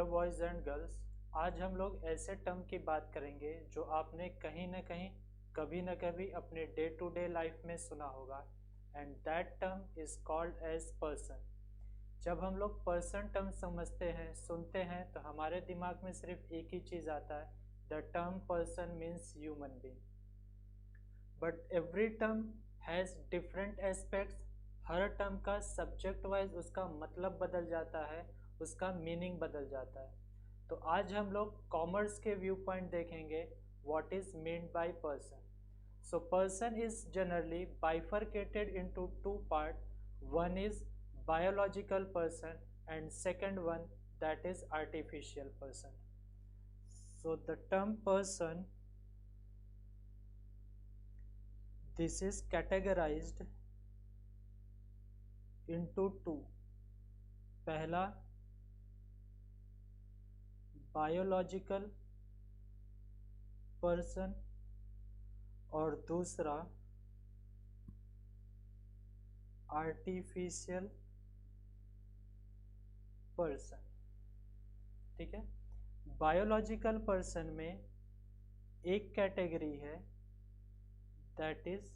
Boys and girls, आज हम लोग ऐसे टर्म की बात करेंगे जो आपने कहीं न कहीं, कभी न कभी अपने डे टू डे लाइफ में सुना होगा and that term is called as person. जब हम लोग पर्सन टर्म समझते हैं, सुनते हैं तो हमारे दिमाग में सिर्फ एक ही चीज़ आता है, the term person means human being. But every term has different aspects. Her term का सब्जेक्ट वाइज उसका मतलब बदल जाता है, उसका मीनिंग बदल जाता है। तो आज हम लोग कॉमर्स के व्यू पॉइंट देखेंगे what is meant by person. So person is generally bifurcated into two parts. One is biological person and second one that is artificial person. So the term person, this is categorized into two. पहला biological person और दूसरा artificial person. ठीक है, biological person में एक category है that is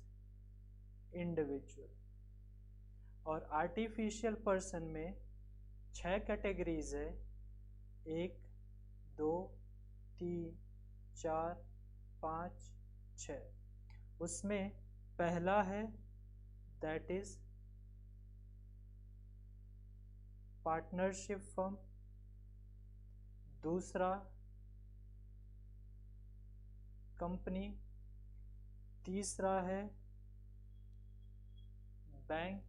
individual और artificial person में 6 कैटेगरीज है, 1 2 3 4 5 6। उसमें पहला है दैट इज पार्टनरशिप फर्म, दूसरा कंपनी, तीसरा है बैंक,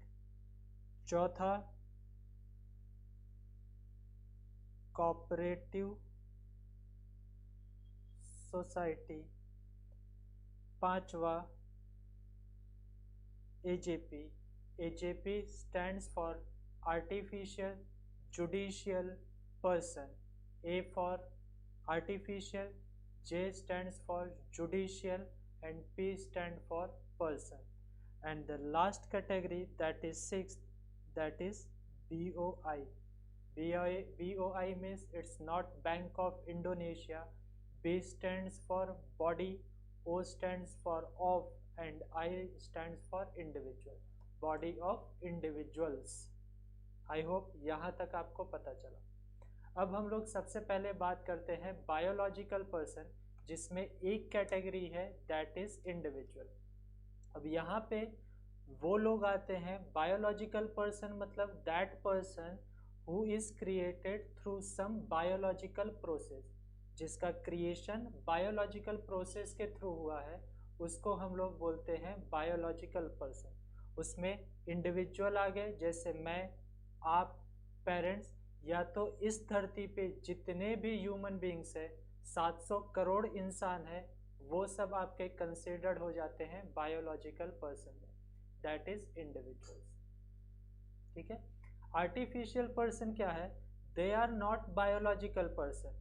चौथा कोऑपरेटिव सोसाइटी, पांचवा AJP. AJP stands for artificial judicial person. A for artificial, J stands for judicial and P stand for person. And the last category that is sixth, that is BOI. BOI means it's not Bank of Indonesia. B stands for body, O stands for of and I stands for individual. Body of individuals. I hope यहाँ तक आपको पता चला। अब हम लोग सबसे पहले बात करते हैं बायोलॉजिकल पर्सन, जिसमें एक कैटेगरी है दैट इज इंडिविजुअल। अब यहाँ पे वो लोग आते हैं, बायोलॉजिकल पर्सन मतलब that person who is created through some biological process, जिसका क्रिएशन बायोलॉजिकल प्रोसेस के थ्रू हुआ है, उसको हम लोग बोलते हैं बायोलॉजिकल पर्सन। उसमें इंडिविजुअल आ गए, जैसे मैं, आप, पेरेंट्स, या तो इस धरती पे जितने भी ह्यूमन बींग्स है, 700 करोड़ इंसान है, वो सब आपके कंसिडर्ड हो जाते हैं बायोलॉजिकल पर्सन में, दैट इज इंडिविजुअल्स। ठीक है, आर्टिफिशियल पर्सन क्या है? They are not biological person,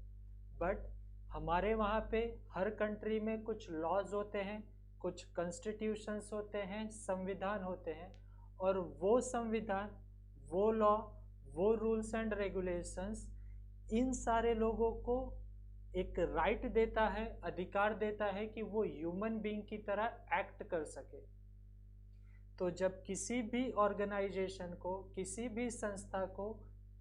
but हमारे वहाँ पे हर कंट्री में कुछ लॉज होते हैं, कुछ कॉन्स्टिट्यूशंस होते हैं, संविधान होते हैं, और वो संविधान, वो लॉ, वो रूल्स एंड रेगुलेशंस इन सारे लोगों को एक राइट देता है, अधिकार देता है कि वो ह्यूमन बीइंग की तरह एक्ट कर सके। तो जब किसी भी ऑर्गेनाइजेशन को, किसी भी संस्था को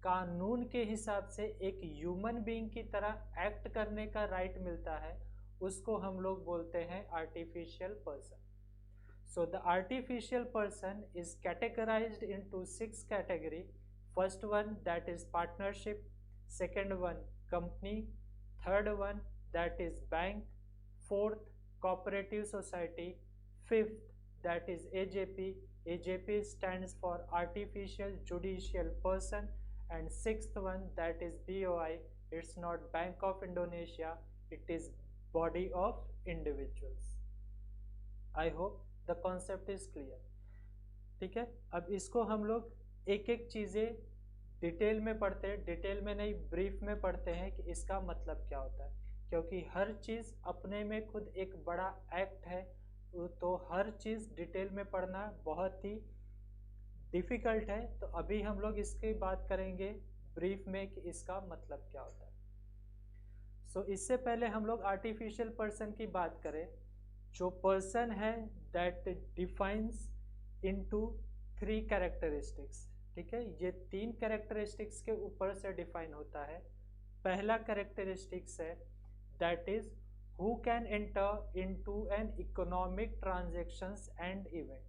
कानून के हिसाब से एक ह्यूमन बीइंग की तरह एक्ट करने का राइट मिलता है, उसको हम लोग बोलते हैं artificial person. So the artificial person is categorized into 6 categories. First one that is partnership, second one company, third one that is bank, fourth cooperative society, fifth that is AJP. AJP stands for artificial judicial person, and sixth one that is BOI. It's not Bank of Indonesia, it is body of individuals. I hope the concept is clear. ठीक है, अब इसको हम लोग एक एक चीज़ें detail में पढ़ते हैं, डिटेल में नहीं ब्रीफ में पढ़ते हैं कि इसका मतलब क्या होता है, क्योंकि हर चीज़ अपने में खुद एक बड़ा एक्ट है, तो हर चीज़ डिटेल में पढ़ना बहुत ही डिफ़िकल्ट है। तो अभी हम लोग इसकी बात करेंगे ब्रीफ में कि इसका मतलब क्या होता है। इससे पहले हम लोग आर्टिफिशियल पर्सन की बात करें, जो पर्सन है दैट डिफाइंस इनटू 3 कैरेक्टरिस्टिक्स। ठीक है, ये 3 कैरेक्टरिस्टिक्स के ऊपर से डिफाइन होता है। पहला कैरेक्टरिस्टिक्स है that is who can enter into an economic transactions and event.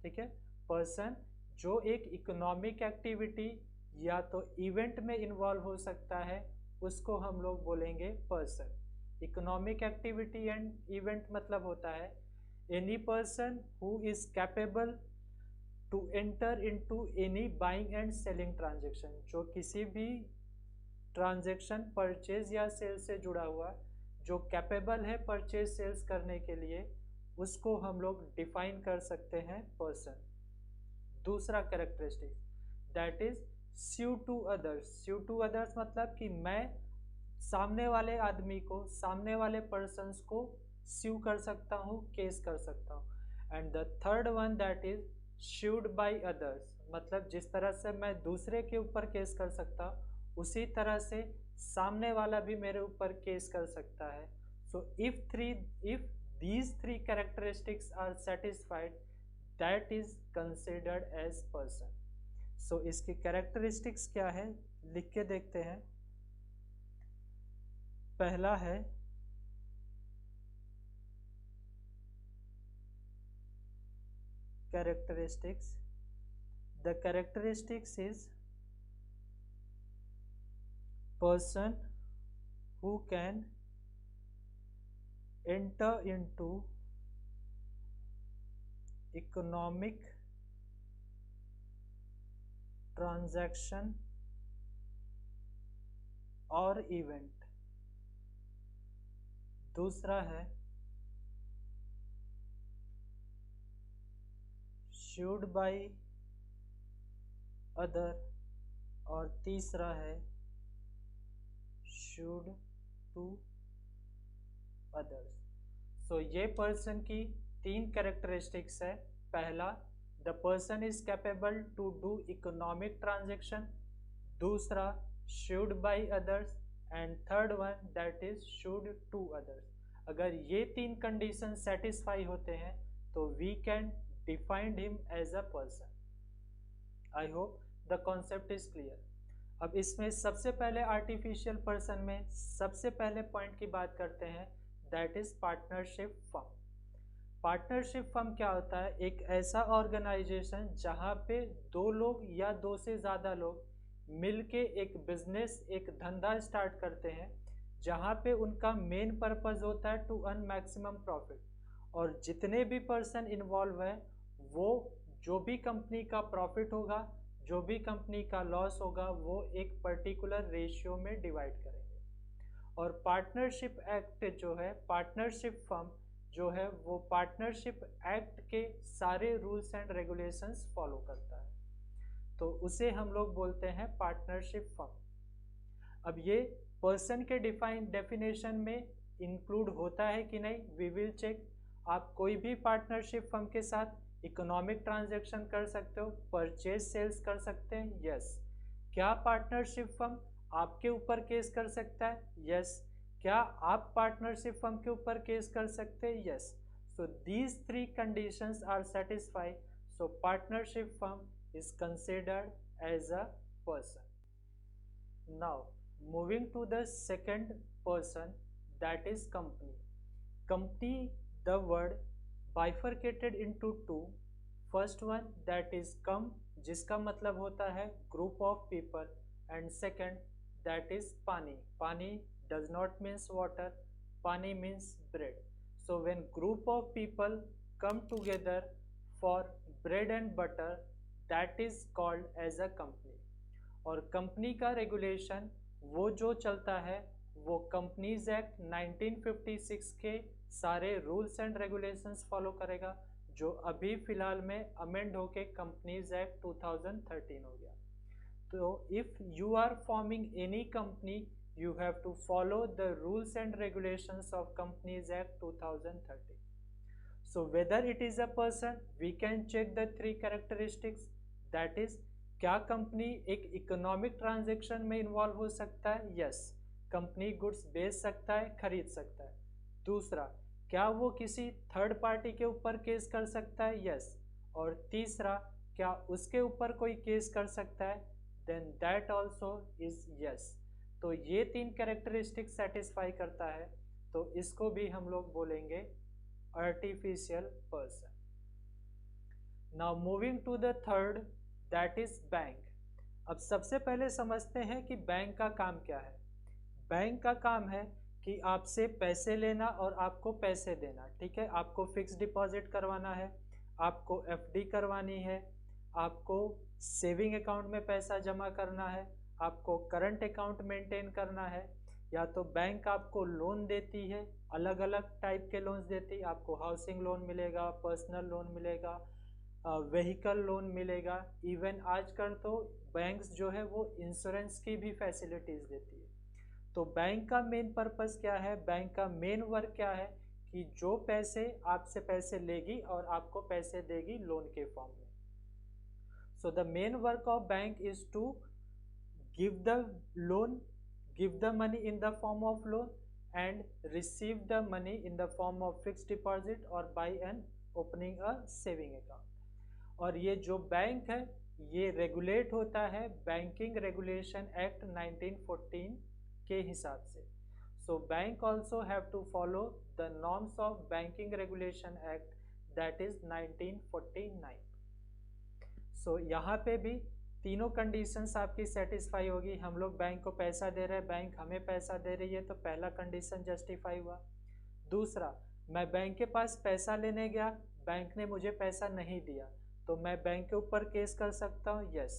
ठीक है, पर्सन जो एक इकोनॉमिक एक्टिविटी या तो इवेंट में इन्वॉल्व हो सकता है, उसको हम लोग बोलेंगे person. Economic activity and event मतलब होता है any person who is capable to enter into any buying and selling transaction, जो किसी भी ट्रांजेक्शन परचेज या सेल से जुड़ा हुआ, जो कैपेबल है परचेज सेल्स करने के लिए, उसको हम लोग डिफाइन कर सकते हैं पर्सन। दूसरा characteristic that is sue to others. Sue to others मतलब कि मैं सामने वाले आदमी को, सामने वाले पर्सन्स को स्यू कर सकता हूँ, केस कर सकता हूँ। And the third one that is sued by others, मतलब जिस तरह से मैं दूसरे के ऊपर केस कर सकता हूँ, उसी तरह से सामने वाला भी मेरे ऊपर केस कर सकता है। So if these 3 characteristics are satisfied, that is considered as person. So इसकी characteristics क्या है, लिख के देखते हैं। पहला है characteristics, the characteristics is person who can enter into economic transaction और event। दूसरा है sued by other और तीसरा है sued to others। सो ये पर्सन की 3 कैरेक्टरिस्टिक्स है। पहला, the person is capable to do economic transaction. दूसरा, should buy others. And third one that is should to others. अगर ये 3 कंडीशन सेटिस्फाई होते हैं तो we can defined him as a person. I hope the concept is clear. अब इसमें सबसे पहले आर्टिफिशियल पर्सन में सबसे पहले पॉइंट की बात करते हैं, that is partnership firm. Partnership firm क्या होता है? एक ऐसा ऑर्गेनाइजेशन जहां पे 2 लोग या 2 से ज़्यादा लोग मिलके एक बिजनेस, एक धंधा स्टार्ट करते हैं, जहां पे उनका मेन पर्पस होता है टू अर्न मैक्सिमम प्रॉफिट। और जितने भी पर्सन इन्वॉल्व है, वो जो भी कंपनी का प्रॉफिट होगा, जो भी कंपनी का लॉस होगा, वो एक पर्टिकुलर रेशियो में डिवाइड करेंगे। और पार्टनरशिप एक्ट जो है, पार्टनरशिप फर्म जो है, वो पार्टनरशिप एक्ट के सारे रूल्स एंड रेगुलेशंस फॉलो करता है, तो उसे हम लोग बोलते हैं पार्टनरशिप फर्म। अब ये पर्सन के डेफिनेशन में इंक्लूड होता है कि नहीं, वी विल चेक। आप कोई भी पार्टनरशिप फर्म के साथ इकोनॉमिक ट्रांजैक्शन कर सकते हो, परचेज सेल्स कर सकते हैं, यस। क्या पार्टनरशिप फर्म आपके ऊपर केस कर सकता है? यस। क्या आप पार्टनरशिप फर्म के ऊपर केस कर सकते हैं? Yes. So these 3 conditions are satisfied, so partnership firm is considered as a person. Now moving to the second person, that is company. Company, the word bifurcated into 2. First one that is come, जिसका मतलब होता है group of people, and second that is pani. Pani does not means water, pani means bread. So when group of people come together for bread and butter, that is called as a company. और company का regulation वो जो चलता है, वो companies act 1956 के सारे rules and regulations follow करेगा, जो अभी फिलहाल में अमेंड होके कंपनीज एक्ट 2013 हो गया। तो if you are forming any company, you have to follow the rules and regulations of Companies Act 2013. So whether it is a person, we can check the 3 characteristics, that is, क्या company एक economic transaction में involve हो सकता है? Yes. Company goods बेच सकता है, खरीद सकता है। दूसरा, क्या वो किसी थर्ड पार्टी के ऊपर केस कर सकता है? यस। और तीसरा, क्या उसके ऊपर कोई केस कर सकता है? Then that also is yes. तो ये तीन कैरेक्टरिस्टिक सेटिस्फाई करता है, तो इसको भी हम लोग बोलेंगे artificial person. Now moving to the third, that is bank. अब सबसे पहले समझते हैं कि बैंक का काम क्या है। बैंक का काम है कि आपसे पैसे लेना और आपको पैसे देना, ठीक है। आपको फिक्स डिपॉजिट करवाना है, आपको एफडी करवानी है, आपको सेविंग अकाउंट में पैसा जमा करना है, आपको करंट अकाउंट मेंटेन करना है, या तो बैंक आपको लोन देती है, अलग अलग टाइप के लोन्स देती है। आपको हाउसिंग लोन मिलेगा, पर्सनल लोन मिलेगा, व्हीकल लोन मिलेगा, इवन आजकल तो बैंक्स जो है वो इंश्योरेंस की भी फैसिलिटीज़ देती है। तो बैंक का मेन पर्पस क्या है, बैंक का मेन वर्क क्या है कि जो पैसे आपसे पैसे लेगी और आपको पैसे देगी लोन के फॉर्म में। So the main work of bank is to give the loan, give the money in the form of loan and receive the money in the form of fix deposit और by and opening a saving account. और ये जो bank है ये regulate होता है banking regulation act 1914 के हिसाब से। So bank also have to follow the norms of banking regulation act, that is 1949। So यहाँ पे भी तीनों कंडीशंस आपकी सेटिस्फाई होगी। हम लोग बैंक को पैसा दे रहे हैं, बैंक हमें पैसा दे रही है, तो पहला कंडीशन जस्टिफाई हुआ। दूसरा, मैं बैंक के पास पैसा लेने गया, बैंक ने मुझे पैसा नहीं दिया, तो मैं बैंक के ऊपर केस कर सकता हूँ। यस।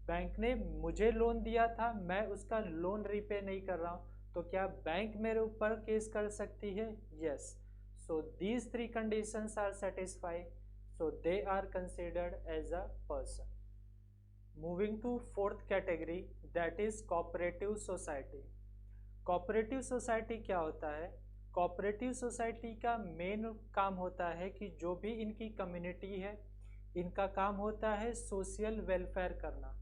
बैंक ने मुझे लोन दिया था, मैं उसका लोन रीपे नहीं कर रहा हूँ, तो क्या बैंक मेरे ऊपर केस कर सकती है? Yes. So these three conditions are satisfied, so they are considered as a person. Moving to fourth category, that is cooperative society. cooperative society क्या होता है? cooperative society का मेन काम होता है कि जो भी इनकी कम्युनिटी है, इनका काम होता है सोशल वेलफेयर करना,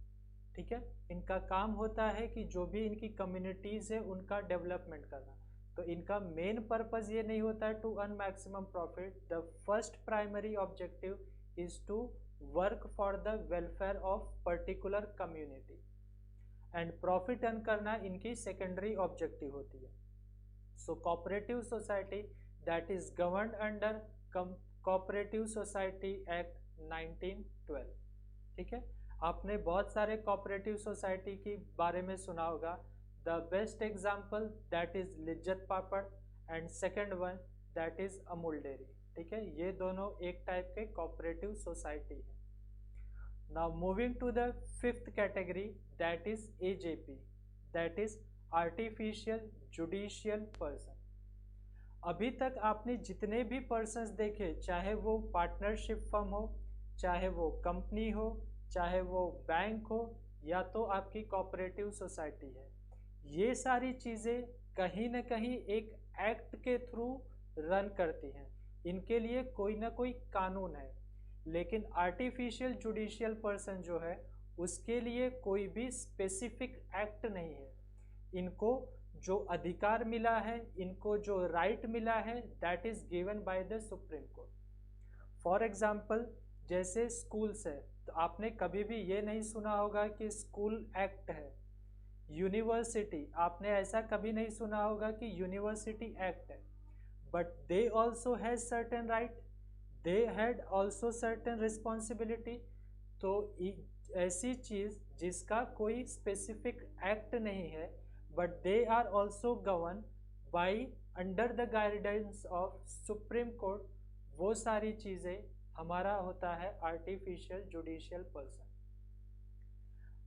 ठीक है। इनका काम होता है कि जो भी इनकी कम्युनिटीज़ है उनका डेवलपमेंट करना। तो इनका मेन पर्पस ये नहीं होता है to earn maximum profit. The first primary objective is to work for the welfare of particular community, and profit earn करना इनकी सेकेंडरी ऑब्जेक्टिव होती है। So cooperative society that is governed under cooperative society act 1912, ठीक है। आपने बहुत सारे cooperative society के बारे में सुना होगा। The best example that is Lijjat Papad and second one that is Amul dairy, ठीक है। ये दोनों एक टाइप के कोऑपरेटिव सोसाइटी है। Now moving to the fifth category, that is AJP, that is artificial judicial person. अभी तक आपने जितने भी पर्सन्स देखे, चाहे वो पार्टनरशिप फर्म हो, चाहे वो कंपनी हो, चाहे वो बैंक हो, या तो आपकी कोऑपरेटिव सोसाइटी है, ये सारी चीज़ें कहीं ना कहीं एक एक्ट के थ्रू रन करती हैं। इनके लिए कोई ना कोई कानून है। लेकिन आर्टिफिशियल जुडिशियल पर्सन जो है उसके लिए कोई भी स्पेसिफिक एक्ट नहीं है। इनको जो अधिकार मिला है, इनको जो राइट मिला है, that is given by the supreme court. For example, जैसे स्कूल्स है, तो आपने कभी भी ये नहीं सुना होगा कि स्कूल एक्ट है। यूनिवर्सिटी, आपने ऐसा कभी नहीं सुना होगा कि यूनिवर्सिटी एक्ट है। But they also has certain right, they had also certain responsibility. तो ऐसी चीज़ जिसका कोई स्पेसिफिक एक्ट नहीं है, but they are also govern by under the guidance of supreme court, वो सारी चीज़ें हमारा होता है आर्टिफिशियल जुडिशियल पर्सन।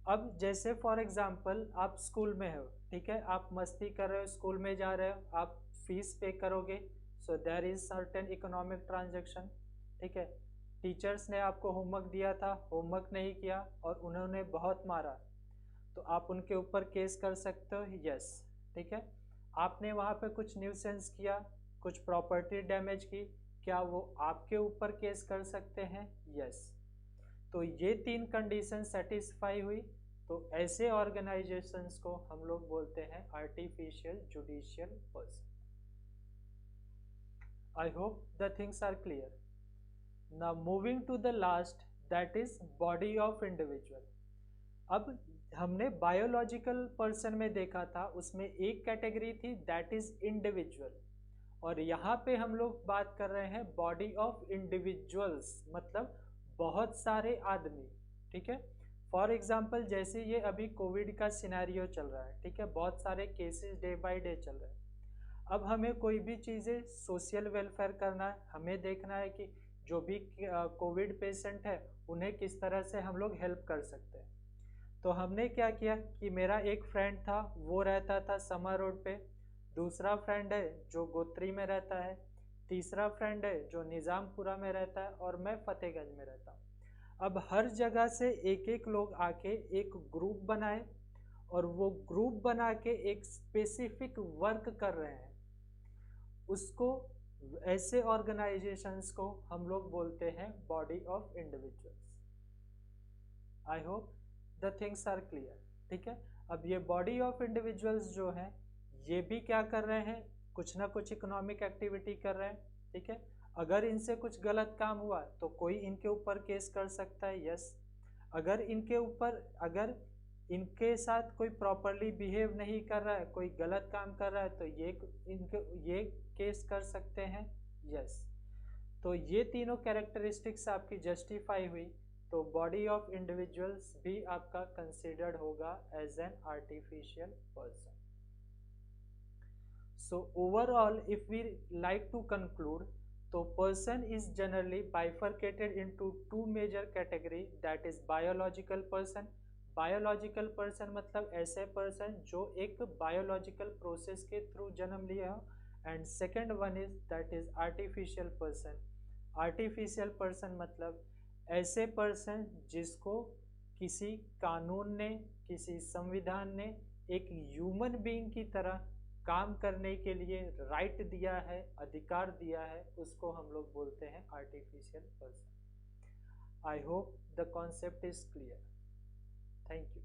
अब जैसे फॉर एग्जांपल आप स्कूल में हो, ठीक है, आप मस्ती कर रहे हो, स्कूल में जा रहे हो, आप फीस पे करोगे, so there is certain economic transaction, ठीक है। टीचर्स ने आपको होमवर्क दिया था, होमवर्क नहीं किया और उन्होंने बहुत मारा, तो आप उनके ऊपर केस कर सकते हो। यस, ठीक है। आपने वहाँ पे कुछ न्यूसेंस किया, कुछ प्रॉपर्टी डैमेज की, क्या वो आपके ऊपर केस कर सकते हैं? यस। तो ये तीन कंडीशन सेटिस्फाई हुई, तो ऐसे ऑर्गेनाइजेशंस को हम लोग बोलते हैं artificial judicial person. I hope the things are clear. Now moving to the last, that is body of individual. अब हमने बायोलॉजिकल पर्सन में देखा था, उसमें एक कैटेगरी थी दैट इज इंडिविजुअल, और यहाँ पे हम लोग बात कर रहे हैं बॉडी ऑफ इंडिविजुअल्स, मतलब बहुत सारे आदमी। ठीक है, फॉर एग्जाम्पल जैसे ये अभी कोविड का सिनेरियो चल रहा है, ठीक है, बहुत सारे केसेस डे बाय डे चल रहे हैं। अब हमें कोई भी चीज़ें सोशल वेलफेयर करना है, हमें देखना है कि जो भी कोविड पेशेंट है उन्हें किस तरह से हम लोग हेल्प कर सकते हैं। तो हमने क्या किया कि मेरा एक फ्रेंड था, वो रहता था समा रोड पे, दूसरा फ्रेंड है जो गोत्री में रहता है, तीसरा फ्रेंड है जो निज़ामपुरा में रहता है, और मैं फतेहगंज में रहता हूँ। अब हर जगह से एक एक लोग आके एक ग्रुप बनाए, और वो ग्रुप बना के एक स्पेसिफिक वर्क कर रहे हैं, उसको, ऐसे ऑर्गेनाइजेशंस को हम लोग बोलते हैं body of individuals. I hope the things are clear. ठीक है, अब ये बॉडी ऑफ इंडिविजुअल्स जो हैं, ये भी क्या कर रहे हैं, कुछ ना कुछ इकोनॉमिक एक्टिविटी कर रहे हैं। ठीक है, अगर इनसे कुछ गलत काम हुआ तो कोई इनके ऊपर केस कर सकता है, यस। अगर इनके ऊपर, अगर इनके साथ कोई प्रॉपरली बिहेव नहीं कर रहा है, कोई गलत काम कर रहा है, तो ये केस कर सकते हैं, यस। तो ये तीनों कैरेक्टरिस्टिक्स आपकी जस्टिफाई हुई, तो बॉडी ऑफ इंडिविजुअल्स भी आपका कंसिडर्ड होगा as an artificial person. So overall, if we like to conclude, so person is generally bifurcated into two major category, that is biological person. Biological person मतलब ऐसे person जो एक biological process के through जन्म लिया हो, and second one is that is artificial person. Artificial person मतलब ऐसे person जिसको किसी कानून ने, किसी संविधान ने एक ह्यूमन बीइंग की तरह काम करने के लिए राइट दिया है, अधिकार दिया है, उसको हम लोग बोलते हैं artificial person. I hope the concept is clear. Thank you.